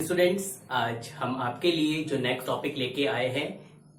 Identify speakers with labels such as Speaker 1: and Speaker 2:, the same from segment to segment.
Speaker 1: Students, आज हम आपके लिए जो नेक्स्ट टॉपिक लेके आए हैं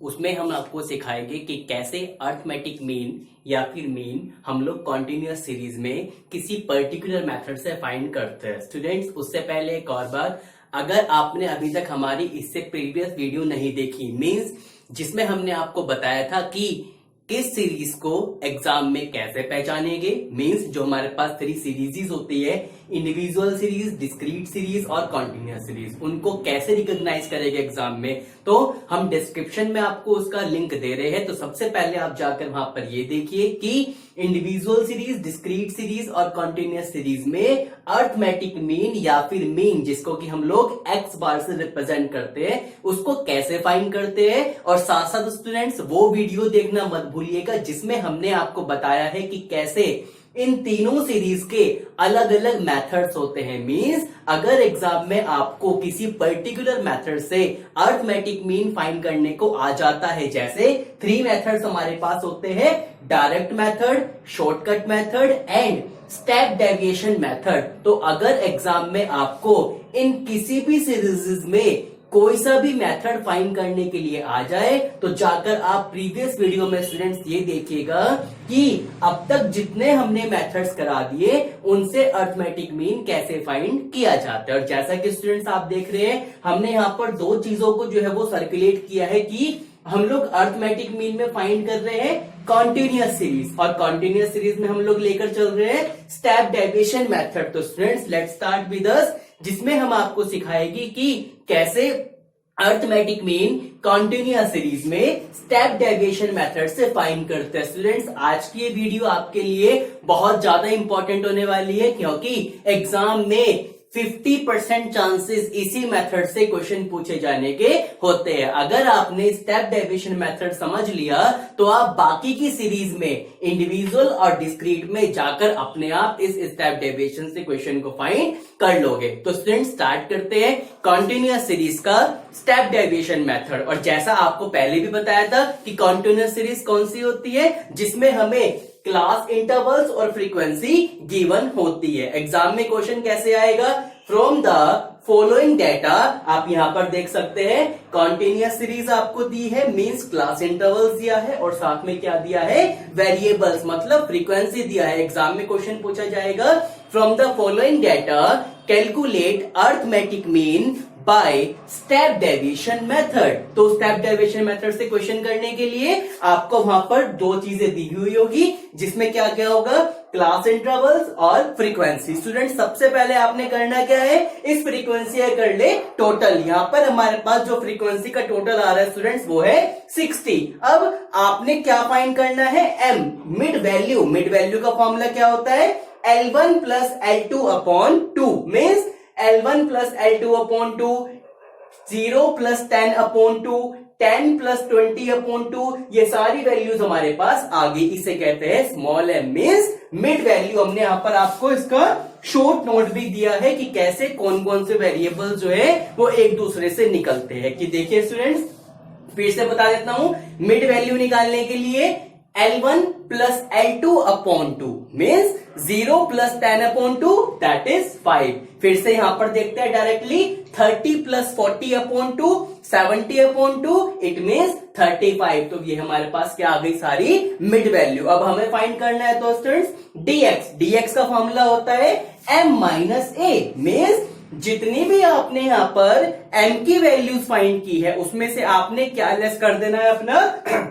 Speaker 1: उसमें हम आपको सिखाएंगे कि कैसे अर्थमेटिक मीन या फिर मीन हम लोग कॉन्टिन्यूअस सीरीज में किसी पर्टिकुलर मेथड से फाइंड करते हैं। स्टूडेंट्स, उससे पहले एक और बात, अगर आपने अभी तक हमारी इससे प्रीवियस वीडियो नहीं देखी, मीन्स जिसमें हमने आपको बताया था कि किस सीरीज को एग्जाम में कैसे पहचानेंगे, मींस जो हमारे पास 3 सीरीज होती है, इंडिविजुअल सीरीज, डिस्क्रीट सीरीज और कॉन्टिन्यूअस सीरीज, उनको कैसे रिकॉग्नाइज करेंगे एग्जाम में, तो हम डिस्क्रिप्शन में आपको उसका लिंक दे रहे हैं। तो सबसे पहले आप जाकर वहां पर ये देखिए कि इंडिविजुअल सीरीज, डिस्क्रीट सीरीज और कॉन्टिन्यूअस सीरीज में अर्थमेटिक मीन या फिर मीन, जिसको कि हम लोग एक्स बार से रिप्रेजेंट करते हैं, उसको कैसे फाइंड करते हैं। और साथ साथ स्टूडेंट्स वो वीडियो देखना मत भूलिएगा जिसमें हमने आपको बताया है कि कैसे इन तीनों सीरीज के अलग अलग मेथड्स होते हैं। मींस अगर एग्जाम में आपको किसी पर्टिकुलर मेथड से अर्थमेटिक मीन फाइंड करने को आ जाता है, जैसे 3 मेथड्स हमारे पास होते हैं, direct method, shortcut method and step deviation method. तो अगर एग्जाम में आपको इन किसी भी सीरीज में कोई सा भी मेथड फाइंड करने के लिए आ जाए तो जाकर आप प्रीवियस वीडियो में स्टूडेंट्स ये देखिएगा कि अब तक जितने हमने मेथड्स करा दिए उनसे अर्थमेटिक मीन कैसे फाइंड किया जाता है। और जैसा कि स्टूडेंट्स आप देख रहे हैं, हमने यहाँ पर 2 चीजों को जो है वो सर्कुलेट किया है कि हम लोग अर्थमेटिक मीन में फाइंड कर रहे हैं कॉन्टिन्यूअस सीरीज, और कॉन्टिन्यूअस सीरीज में हम लोग लेकर चल रहे हैं स्टेप डेविएशन मेथड। तो students let's start with us, जिसमें हम आपको सिखाएगी कि कैसे अर्थमेटिक मीन कॉन्टिन्यूअस सीरीज में स्टेप डेविएशन मेथड से फाइंड करते हैं। स्टूडेंट्स, आज की ये वीडियो आपके लिए बहुत ज्यादा इंपॉर्टेंट होने वाली है क्योंकि एग्जाम में 50% चांसेस इसी मेथड से क्वेश्चन पूछे जाने के होते हैं। अगर आपने स्टेप डेविएशन मेथड समझ लिया तो आप बाकी की सीरीज में इंडिविजुअल और डिस्क्रीट में जाकर अपने आप इस स्टेप डेविएशन से क्वेश्चन को फाइंड कर लोगे। तो स्टूडेंट्स स्टार्ट करते हैं कॉन्टिन्यूअस सीरीज का स्टेप डेविएशन मेथड। और जैसा आपको पहले भी बताया था कि कॉन्टिन्यूअस सीरीज कौन सी होती है, जिसमें हमें क्लास इंटरवल्स और फ्रीक्वेंसी गिवन होती है। एग्जाम में क्वेश्चन कैसे आएगा, फ्रॉम द फॉलोइंग डेटा, आप यहां पर देख सकते हैं कॉन्टिन्यूअस सीरीज आपको दी है, मींस क्लास इंटरवल्स दिया है और साथ में क्या दिया है, वेरिएबल्स मतलब फ्रीक्वेंसी दिया है। एग्जाम में क्वेश्चन पूछा जाएगा from the following data calculate arithmetic mean by step deviation method. तो स्टेप डेविएशन मेथड से क्वेश्चन करने के लिए आपको वहां पर 2 चीजें दी हुई होगी, जिसमें क्या क्या होगा, क्लास इंटरवल्स और फ्रीक्वेंसी। स्टूडेंट सबसे पहले आपने करना क्या है, इस फ्रीक्वेंसी का कर ले टोटल। यहां पर हमारे पास जो फ्रीक्वेंसी का टोटल आ रहा है स्टूडेंट्स वो है 60। अब आपने क्या फाइंड करना है, M mid value. Mid value का फॉर्मूला क्या होता है, L1 plus L2 upon 2, means L1 plus L2 upon 2, 0 plus 10 upon 2, 10 plus 20 upon 2, ये सारी वैल्यूज हमारे पास आ गई। इसे कहते हैं small M, means mid value. हमने यहां पर आपको इसका शॉर्ट नोट भी दिया है कि कैसे कौन कौन से वेरिएबल जो है वो एक दूसरे से निकलते हैं। कि देखिए स्टूडेंट्स, फिर से बता देता हूं, मिड वैल्यू निकालने के लिए L1 plus L2 upon 2 means 0 plus 10 upon 2 that is 5। फिर से यहां पर देखते हैं directly, 30 plus 40 upon 2 70 upon 2 it means 35। तो ये हमारे पास क्या आ गई, सारी मिड वैल्यू। अब हमें फाइंड करना है तो स्टूडेंट्स dx का फॉर्मूला होता है m माइनस a, मीन्स जितनी भी आपने यहां पर m की वैल्यूज फाइंड की है उसमें से आपने क्या लेस कर देना है, अपना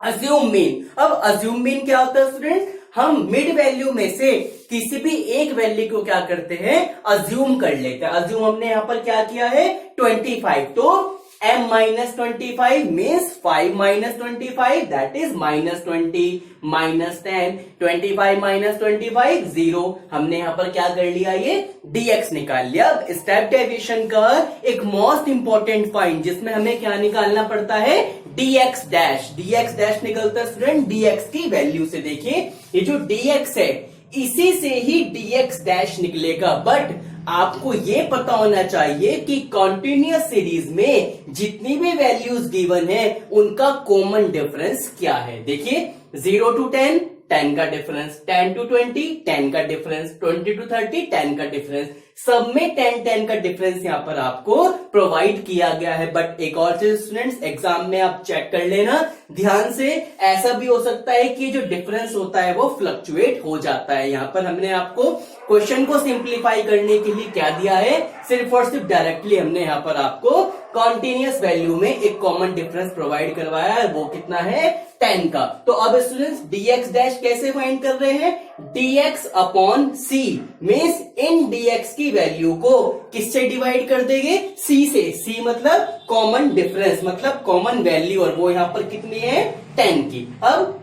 Speaker 1: अज्यूम मीन। अब अज्यूम मीन क्या होता है स्टूडेंट्स, हम मिड वैल्यू में से किसी भी एक वैल्यू को क्या करते हैं, अज्यूम कर लेते हैं। अज्यूम हमने यहां पर क्या किया है, 25। तो m minus 25 means 5 minus 25 that is minus 20 minus 10, 25 minus 25 0। हमने यहां पर क्या कर लिया, ये dx निकाल लिया। अब स्टेप डेविएशन का एक मोस्ट इंपॉर्टेंट फाइंड, जिसमें हमें क्या निकालना पड़ता है, dx डैश। dx डैश निकलता है स्टूडेंट dx की वैल्यू से। देखिए ये जो dx है इसी से ही dx डैश निकलेगा, बट आपको ये पता होना चाहिए कि कॉन्टिन्यूअस सीरीज में जितनी भी वैल्यूज गिवन है उनका कॉमन डिफरेंस क्या है। देखिए 0 to 10 10 का डिफरेंस, 10 to 20 10 का डिफरेंस, 20 to 30 10 का डिफरेंस, सब में 10 का डिफरेंस यहाँ पर आपको प्रोवाइड किया गया है। बट एक और चीज स्टूडेंट्स, एग्जाम में आप चेक कर लेना ध्यान से, ऐसा भी हो सकता है कि जो डिफरेंस होता है वो फ्लक्चुएट हो जाता है। यहाँ पर हमने आपको क्वेश्चन को सिंप्लीफाई करने के लिए क्या दिया है, सिर्फ और सिर्फ डायरेक्टली हमने यहाँ पर आपको कॉन्टिन्यूअस वैल्यू में एक कॉमन डिफरेंस प्रोवाइड करवाया है, वो कितना है 10 का। तो अब स्टूडेंट्स dx डैश कैसे फाइंड कर रहे हैं, dx upon c means in dx की वैल्यू को किससे डिवाइड कर देंगे, c से। c मतलब कॉमन डिफरेंस, मतलब कॉमन वैल्यू, और वो यहाँ पर कितनी है 10 की। अब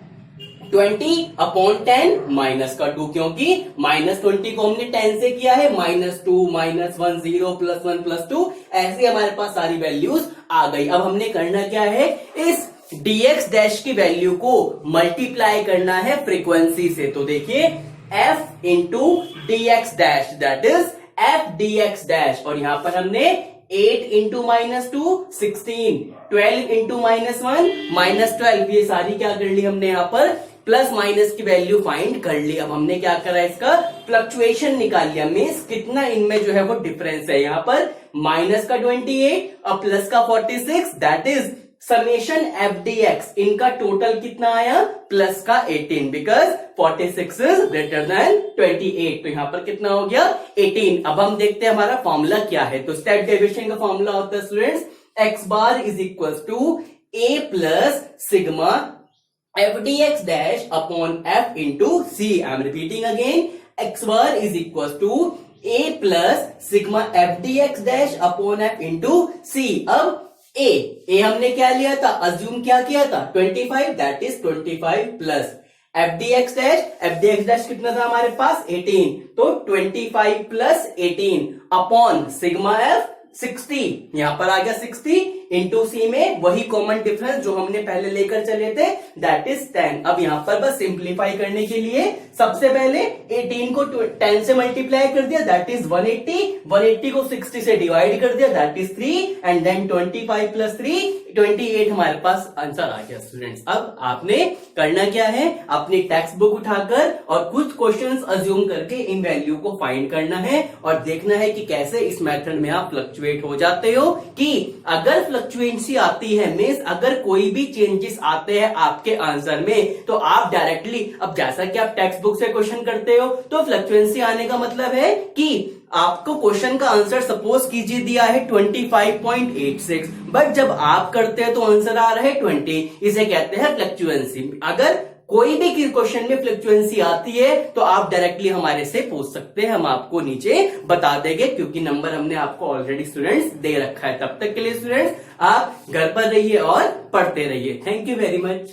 Speaker 1: 20 अपॉन 10 माइनस का 2, क्योंकि -20 को हमने 10 से किया है, -2 -1 0 +1 +2 ऐसे हमारे पास सारी वैल्यूज आ गई। अब हमने करना क्या है, इस dx डैश की वैल्यू को मल्टीप्लाई करना है फ्रीक्वेंसी से। तो देखिए f into dx dash that is f dx dash, और यहां पर हमने 8 इंटू -2 16, 12 इंटू -1 -12, ये सारी क्या कर ली हमने यहाँ पर प्लस माइनस की वैल्यू फाइंड कर ली। अब हमने क्या करा, इसका फ्लक्चुएशन निकाल लिया, मीन्स कितना इनमें जो है वो डिफरेंस है। यहाँ पर माइनस का 28 और प्लस का 46 that is summation F d x, इनका टोटल कितना आया प्लस का 18, बिकॉज 46 इज ग्रेटर देन 28, तो यहां पर कितना हो गया 18। अब हम देखते हैं हमारा फॉर्मूला क्या है। तो स्टेप डेविएशन का फॉर्मूला होता है students, x bar is equal to a plus sigma f d x dash upon f into c. I am repeating again, x bar is equal to a plus sigma f d x dash upon f into c. अब a हमने क्या लिया था, assume क्या किया था 25, that is 25 plus F d x dash कितना था हमारे पास 18, तो 25 प्लस 18 अपॉन सिग्मा एफ 60, यहां पर आ गया 60 इंटू सी में वही कॉमन डिफरेंस जो हमने पहले लेकर चले थे दैट इज 10। अब यहां पर बस सिंप्लीफाई करने के लिए सबसे पहले 18 को 10 से मल्टीप्लाई कर दिया दैट इज 180 को 60 से डिवाइड कर दिया that is 3, and then 25 plus 3 28 हमारे पास आंसर आ गया स्टूडेंट्स। अब आपने करना क्या है, अपनी टेक्स्ट बुक उठाकर और कुछ क्वेश्चंस अज्यूम करके इन वैल्यू को फाइंड करना है और देखना है कि कैसे इस मेथड में आप फ्लक्चुएट हो जाते हो। कि अगर फ्लक्चुएंसी आती है मीन्स अगर कोई भी चेंजेस आते हैं आपके आंसर में, तो आप डायरेक्टली, अब जैसा कि आप टेक्स्ट बुक से क्वेश्चन करते हो तो फ्लक्चुएंसी आने का मतलब है कि आपको क्वेश्चन का आंसर सपोज कीजिए दिया है 25.86, बट जब आप करते हैं तो आंसर आ रहा है 20, इसे कहते हैं फ्लक्चुएंसी। अगर कोई भी क्वेश्चन में फ्लक्चुएंसी आती है तो आप डायरेक्टली हमारे से पूछ सकते हैं, हम आपको नीचे बता देंगे क्योंकि नंबर हमने आपको ऑलरेडी स्टूडेंट्स दे रखा है। तब तक के लिए स्टूडेंट्स आप घर पर रहिए और पढ़ते रहिए। Thank you very much.